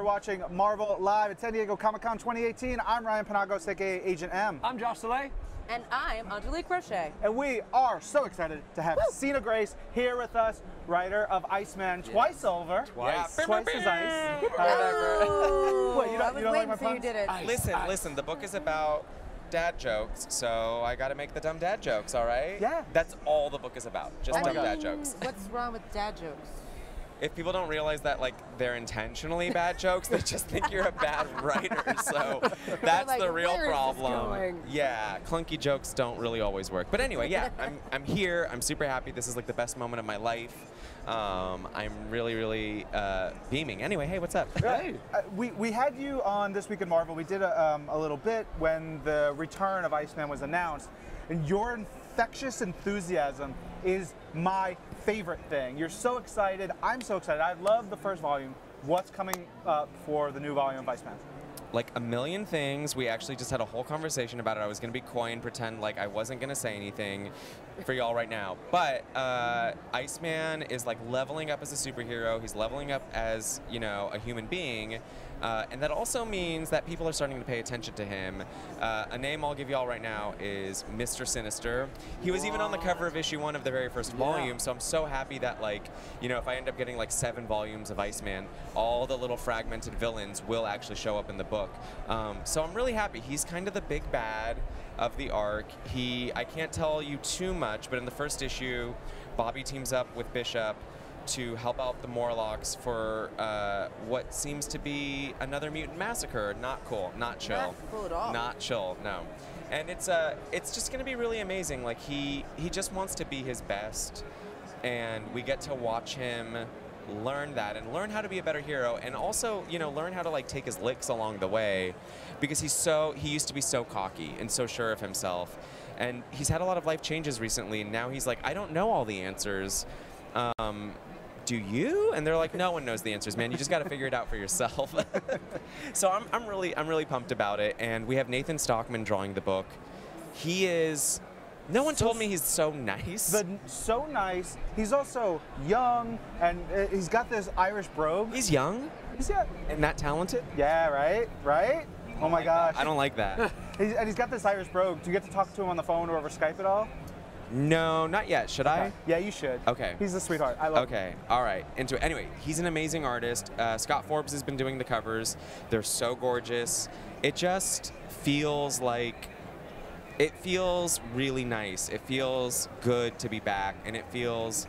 watching Marvel Live at San Diego Comic-Con 2018. I'm Ryan Panagos, aka Agent M. I'm Josh Soleil. And I'm Angelique Crochet. And we are so excited to have Sina Grace here with us, writer of Iceman, twice over. Twice. Yeah, twice as ice. What, you don't like my puns? You did it. Listen, the book is about dad jokes, so I gotta make the dumb dad jokes, all right? Yeah. That's all the book is about, just dumb dad jokes. What's wrong with dad jokes? If people don't realize that, like, they're intentionally bad jokes, they just think you're a bad writer, so that's like, the real where is this problem. going? Yeah, clunky jokes don't really always work. But anyway, yeah, I'm here, I'm super happy, this is like the best moment of my life. I'm really beaming. Anyway, hey, what's up? Hey. We had you on This Week in Marvel. We did a little bit when the return of Iceman was announced, and your infectious enthusiasm is my favorite thing. You're so excited. I'm so excited. I love the first volume. What's coming up for the new volume of Iceman? Like a million things. We actually just had a whole conversation about it. I was going to be coy and pretend like I wasn't going to say anything for y'all right now. But Iceman is like leveling up as a superhero. He's leveling up as, you know, a human being. And that also means that people are starting to pay attention to him. A name I'll give y'all right now is Mr. Sinister. He was even on the cover of issue 1 of the very first volume, so I'm so happy that, like, you know, if I end up getting like 7 volumes of Iceman, all the little fragmented villains will actually show up in the book. So I'm really happy. He's kind of the big bad of the arc. I can't tell you too much, but in the first issue, Bobby teams up with Bishop to help out the Morlocks for what seems to be another mutant massacre. Not cool, not chill. Not cool at all. Not chill, no. And it's just gonna be really amazing. Like he just wants to be his best, and we get to watch him learn that and learn how to be a better hero, and also, you know, learn how to like take his licks along the way, because he used to be so cocky and so sure of himself, and he's had a lot of life changes recently, and now he's like, I don't know all the answers. Do you? And they're like, no one knows the answers, man. You just got to figure it out for yourself. So I'm really pumped about it. And we have Nathan Stockman drawing the book. He is. No one told me he's so nice. So nice. He's also young, and he's got this Irish brogue. He's young. He's young. And that talented. Yeah, right. Right. Oh my gosh. I don't like that. And he's got this Irish brogue. Do you get to talk to him on the phone or over Skype at all? No, not yet. Should I? Yeah, you should. Okay. He's a sweetheart. I love him. Okay, all right. Into it. Anyway, he's an amazing artist. Scott Forbes has been doing the covers. They're so gorgeous. It just feels like, it feels really nice. It feels good to be back, and it feels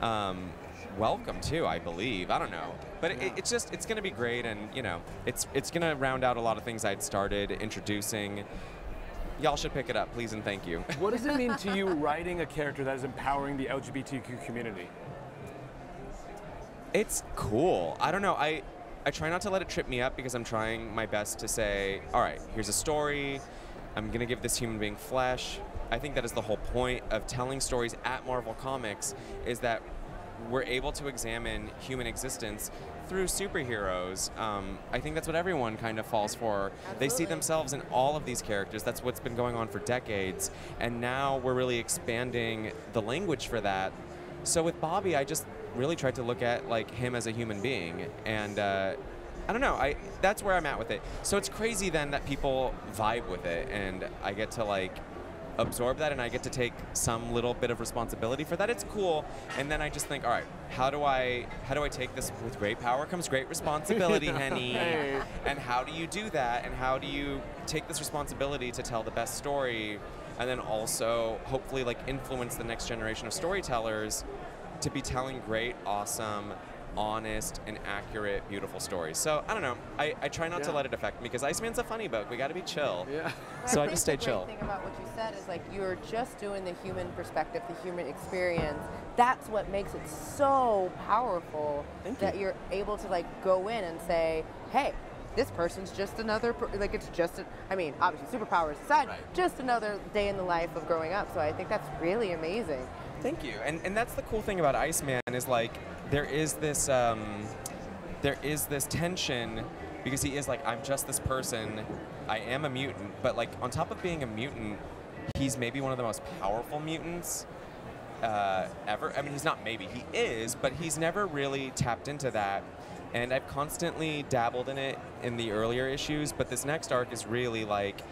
welcome too, I believe. I don't know. But it's going to be great, and, you know, it's going to round out a lot of things I'd started introducing. Y'all should pick it up, please and thank you. What does it mean to you writing a character that is empowering the LGBTQ community? It's cool. I don't know. I try not to let it trip me up, because I'm trying my best to say, all right, here's a story. I'm going to give this human being flesh. I think that is the whole point of telling stories at Marvel Comics, is that we're able to examine human existence through superheroes. I think that's what everyone kind of falls for. Absolutely. They see themselves in all of these characters. That's what's been going on for decades. And now we're really expanding the language for that. So with Bobby, I just really tried to look at like him as a human being. And I don't know, that's where I'm at with it. So it's crazy then that people vibe with it, and I get to like absorb that, and I get to take some little bit of responsibility for that. It's cool. And then I just think, all right, how do I take this? With great power comes great responsibility, Henny. Hey. And how do you do that? And how do you take this responsibility to tell the best story, and then also hopefully like influence the next generation of storytellers to be telling great, awesome, honest and accurate, beautiful stories. So I don't know. I try not to let it affect me, because Iceman's a funny book. We got to be chill. Yeah. So I just stay chill. The great thing about what you said is like you're just doing the human perspective, the human experience. That's what makes it so powerful. That you're able to like go in and say, hey, this person's just another, like it's just, I mean, obviously superpowers aside, just another day in the life of growing up. So I think that's really amazing. Thank you. And that's the cool thing about Iceman, is like there is this tension, because he is like, I'm just this person, I am a mutant, but like on top of being a mutant, he's maybe one of the most powerful mutants ever. I mean, he's not maybe, he is, but he's never really tapped into that. And I've constantly dabbled in it in the earlier issues, but this next arc is really like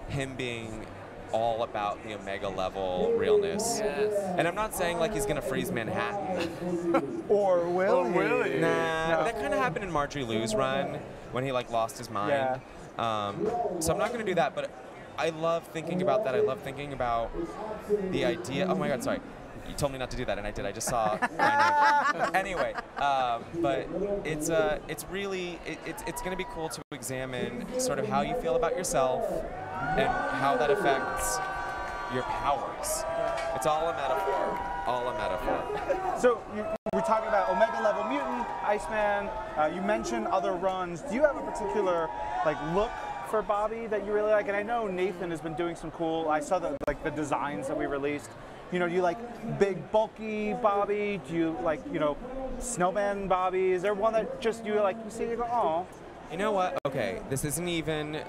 him being all about the Omega level realness. Yes. And I'm not saying like he's gonna freeze Manhattan. Or will he? Nah, No. that kind of happened in Marjorie Liu's run when he like lost his mind. Yeah. So I'm not gonna do that, but I love thinking about that. I love thinking about the idea. Oh my God, sorry. You told me not to do that, and I did. I just saw my name. Anyway, but it's really it's going to be cool to examine sort of how you feel about yourself and how that affects your powers. It's all a metaphor. All a metaphor. So we're talking about Omega level mutant, Iceman. You mentioned other runs. Do you have a particular like look for Bobby that you really like? And I know Nathan has been doing some cool. I saw the designs that we released. You know, do you like big, bulky Bobby? Do you like, you know, snowman Bobby? Is there one that just you like, you see and you go, oh? You know what? Okay, this isn't even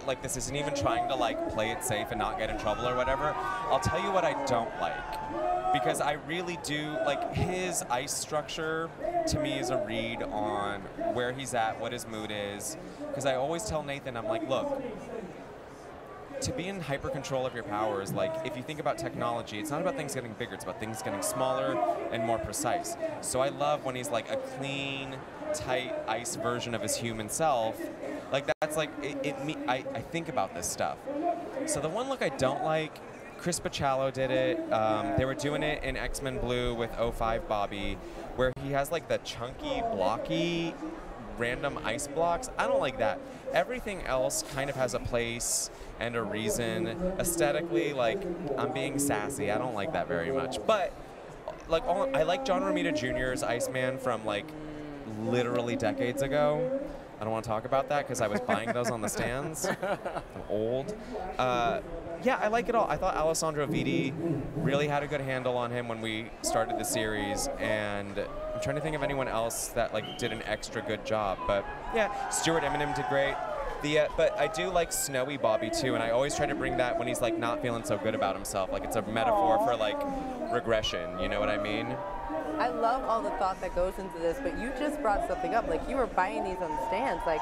trying to like play it safe and not get in trouble or whatever. I'll tell you what I don't like, because I really do like his ice structure. To me, is a read on where he's at, what his mood is. Because I always tell Nathan, I'm like, look, to be in hyper control of your powers, like if you think about technology, it's not about things getting bigger, it's about things getting smaller and more precise. So I love when he's like a clean, tight ice version of his human self. Like that's like, I think about this stuff. So the one look I don't like, Chris Bachalo did it. They were doing it in X-Men Blue with 05 Bobby, where he has like the chunky, blocky, random ice blocks. I don't like that. Everything else kind of has a place and a reason. Aesthetically, like, I'm being sassy. I don't like that very much. But, like, I like John Romita Jr.'s Iceman from, like, literally decades ago. I don't want to talk about that because I was buying those on the stands. I'm old. Yeah, I like it all. I thought Alessandro Vitti really had a good handle on him when we started the series, and I'm trying to think of anyone else that like did an extra good job. But yeah, Stuart Eminem did great. But I do like Snowy Bobby too, and I always try to bring that when he's like not feeling so good about himself. Like it's a metaphor for like regression. You know what I mean? I love all the thought that goes into this, but you just brought something up. Like you were buying these on the stands. Like,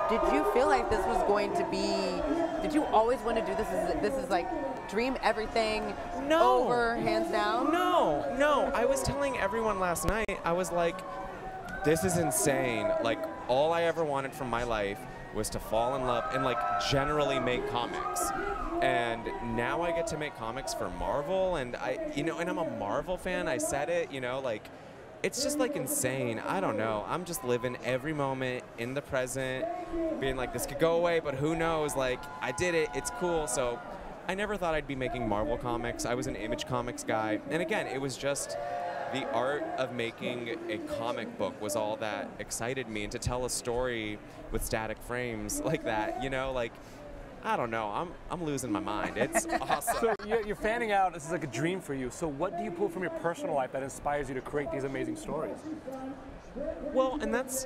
did you feel like this was going to be? Did you always want to do this? This is like dream everything over, hands down? No. I was telling everyone last night, I was like, this is insane. Like, all I ever wanted from my life was to fall in love and like generally make comics. And now I get to make comics for Marvel, and and I'm a Marvel fan. I said it, like, it's just like insane. I don't know. I'm just living every moment in the present, being like, this could go away, but who knows? Like, I did it. It's cool. So I never thought I'd be making Marvel comics. I was an Image Comics guy. And again, it was just the art of making a comic book was all that excited me. And to tell a story with static frames like that, like, I don't know. I'm losing my mind. It's awesome. So you're fanning out. This is like a dream for you. So what do you pull from your personal life that inspires you to create these amazing stories? Well, and that's...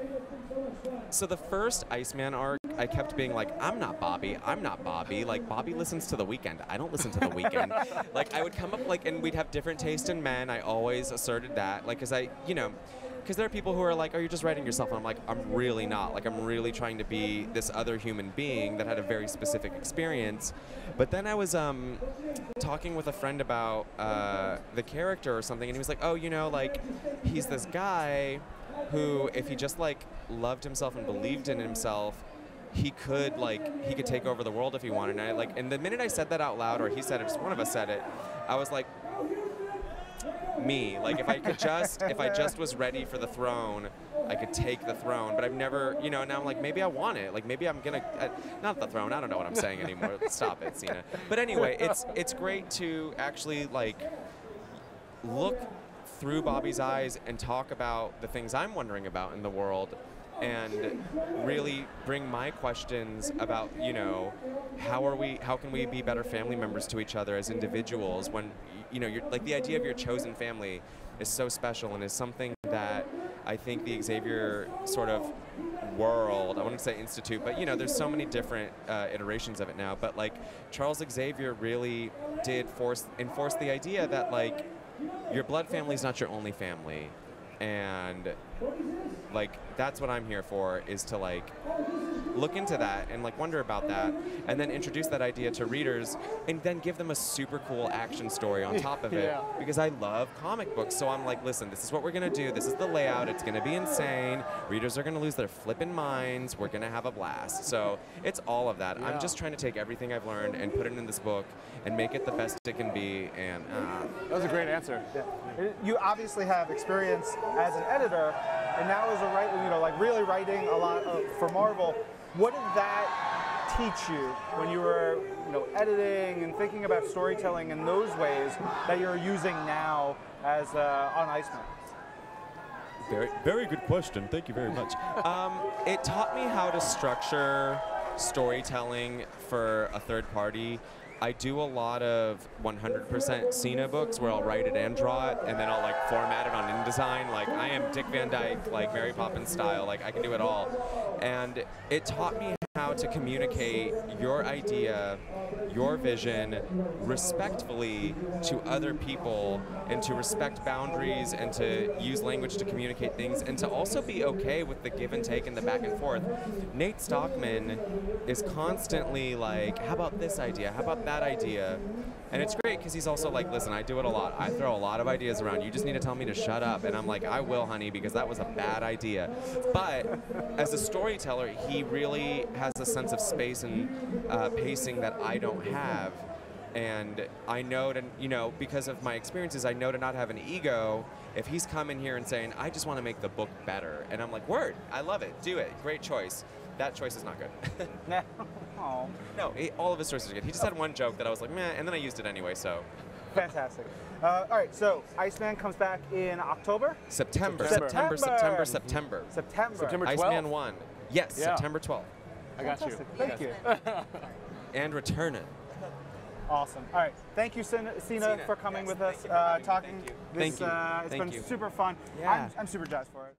So the first Iceman arc, I kept being like, I'm not Bobby. Like, Bobby listens to The Weeknd. I don't listen to The Weeknd. Like, I would come up, like, and we'd have different taste in men. I always asserted that. Like, because there are people who are like, oh, you're just writing yourself. And I'm like, I'm really not. Like, I'm really trying to be this other human being that had a very specific experience. But then I was talking with a friend about the character or something, and he was like, oh, like, he's this guy who, if he just, like, loved himself and believed in himself, he could take over the world if he wanted. And the minute I said that out loud, or he said it, just one of us said it, I was like, me. Like, if I just was ready for the throne, I could take the throne. But I've never, now I'm like, maybe I want it. Like, maybe I'm gonna, not the throne. I don't know what I'm saying anymore. Stop it, Sina. But anyway, it's great to actually, like, look through Bobby's eyes and talk about the things I'm wondering about in the world, and really bring my questions about, how can we be better family members to each other as individuals when, you're like, the idea of your chosen family is so special and is something that I think the Xavier sort of world, I wouldn't say institute, but there's so many different iterations of it now, but like Charles Xavier really did enforce the idea that, like, your blood family is not your only family. And Like, that's what I'm here for, is to like look into that and like wonder about that, and then introduce that idea to readers, and then give them a super cool action story on top of it. Because I love comic books, so I'm like, listen, this is what we're gonna do. This is the layout. It's gonna be insane. Readers are gonna lose their flippin' minds. We're gonna have a blast. So it's all of that. I'm just trying to take everything I've learned and put it in this book and make it the best it can be. And that was a great answer. You obviously have experience as an editor, and now as a writer, you know, like really writing a lot for Marvel. What did that teach you when you were, you know, editing and thinking about storytelling in those ways that you're using now as on Iceman? Very, very good question. Thank you very much. It taught me how to structure storytelling for a third party. I do a lot of 100% Sina books where I'll write it and draw it, and then I'll like format it on InDesign. Like, I am Dick Van Dyke, like Mary Poppins style. Like, I can do it all. And it taught me how to communicate your idea, your vision, respectfully to other people, and to respect boundaries, and to use language to communicate things, and to also be okay with the give and take and the back and forth. Nate Stockman is constantly like, how about this idea? How about that idea? And it's great because he's also like, listen, I do it a lot. I throw a lot of ideas around. You just need to tell me to shut up. And I'm like, I will, honey, because that was a bad idea. But as a storyteller, he really has a sense of space and pacing that I don't have. And I know to, you know, because of my experiences, I know to not have an ego. If he's coming here and saying, I just want to make the book better, and I'm like, word, I love it, do it, great choice. That choice is not good. Oh. No, all of his choices are good. He just had one joke that I was like, meh, and then I used it anyway, so. Fantastic. All right, so Iceman comes back in October? September. September. September 12th? Iceman 1. Yes, Yeah. September 12th. I got you. Fantastic. Thank you. And return it. Awesome. All right. Thank you, Sina, for coming with us, talking. Thank you. It's been super fun. Yeah. I'm super jazzed for it.